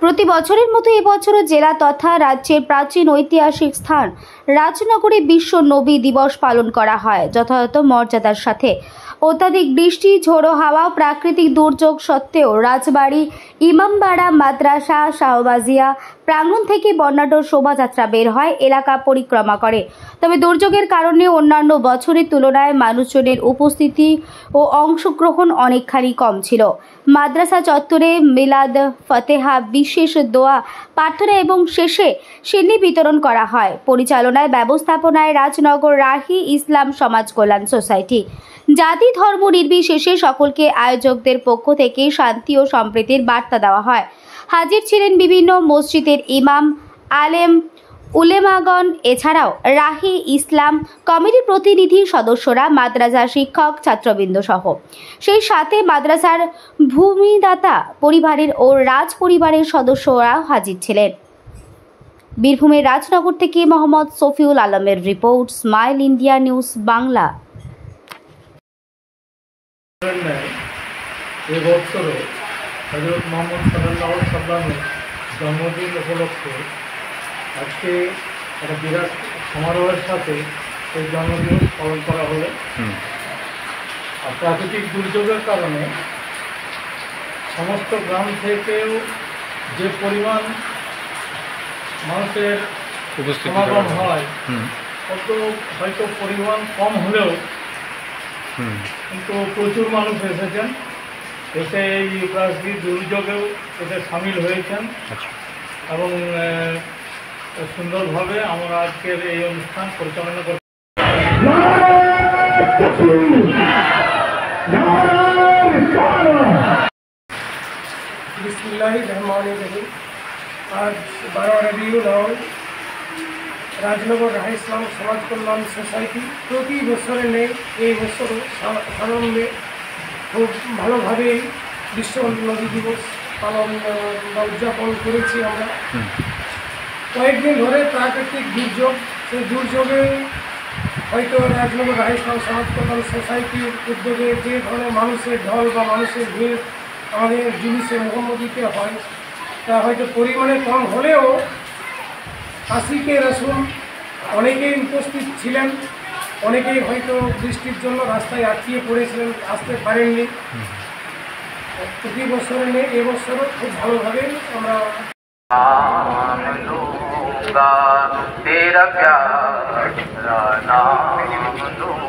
প্রতি বছরের মতো এবছরও জেলা তথা রাজ্যের প্রাচীন ঐতিহাসিক স্থান রাজনগরে বিশ্ব নবী দিবস পালন করা হয় যথাযথ মর্যাদার সাথে। অত্যাধিক বৃষ্টি, ঝোড়ো হাওয়া, প্রাকৃতিক দুর্যোগ সত্ত্বেও রাজবাড়ি ইমামবাড়া মাদ্রাসা শাহবাজিয়া প্রাঙ্গণ থেকে বর্ণাঢ্য শোভাযাত্রা বের হয়, এলাকা পরিক্রমা করে। তবে দুর্যোগের কারণে অন্যান্য বছরের তুলনায় মানুষজনের উপস্থিতি ও অংশগ্রহণ অনেকখানি কম ছিল। মাদ্রাসা চত্বরে মিলাদ ফতেহা, বিশেষ দোয়া প্রার্থনা এবং শেষে সিন্নি বিতরণ করা হয়। পরিচালনায় ব্যবস্থাপনায় রাজনগর রাহি ইসলাম সমাজ কল্যাণ সোসাইটি। জাতি ধর্ম নির্বিশেষে সকলকে আয়োজকদের পক্ষ থেকে শান্তি ও সম্প্রীতির বার্তা দেওয়া হয়। হাজির ছিলেন বিভিন্ন মসজিদের ইমাম, আলেম, উলেমাগণ, এছাড়াও রাহি ইসলাম কমিটির প্রতিনিধি সদস্যরা, মাদ্রাসার শিক্ষক, ছাত্রবৃন্দ সহ। সেই সাথে মাদ্রাসার ভূমিদাতা পরিবারের ও রাজ পরিবারের সদস্যরা হাজির ছিলেন। বীরভূমের রাজনগর থেকে মোহাম্মদ শফিউল আলমের report, smile India news Bangla. এবছরও হযরত মুহাম্মদ সাল্লাল্লাহু আলাইহি ওয়াসাল্লামের জন্মদিন উপলক্ষে আজকে একটা বিরাট সমারোহের সাথে এই জন্মদিবস পালন করা হলো। আর প্রাকৃতিক দুর্যোগের কারণে সমস্ত গ্রাম থেকেও যে পরিমাণ মানুষের সমাগম হয় কত হয়তো পরিমাণ কম হলেও কিন্তু প্রচুর মানুষ এসেছেন, এতে এই প্রাকৃতিক দুর্যোগেও এতে সামিল হয়েছেন এবং সুন্দরভাবে আমরা আজকের এই অনুষ্ঠান পরিচালনা করছি। বিসমিল্লাহির রহমানির রহিম। আজ 12 রবিউল আউয়াল রাজনগর রাহি ইসলাম সমাজ কল্যাণ সোসাইটি প্রতি বছরে নেই, এই বছরও সানন্দে খুব ভালোভাবেই বিশ্ব নদী দিবস পালন বা উদযাপন করেছি আমরা। কয়েকদিন ধরে প্রাকৃতিক দুর্যোগ, সেই দুর্যোগে হয়তো রাজনগর রাহি ইসলাম সমাজ কল্যাণ সোসাইটির উদ্যোগে যে ধরনের মানুষের ঢল বা মানুষের ভিড় আমাদের জিনিসে মুখোমুখিতে হয় তা হয়তো পরিমাণে কম হলেও আশিকে রাসূল অনেকেই উপস্থিত ছিলেন, অনেকেই হয়তো বৃষ্টির জন্য রাস্তায় আটকিয়ে পড়েছিলেন, আসতে পারেননি। প্রতি বছরে নেই, এবছরও খুব ভালোভাবে আমরা तेरा प्यारा नाम लूंगा।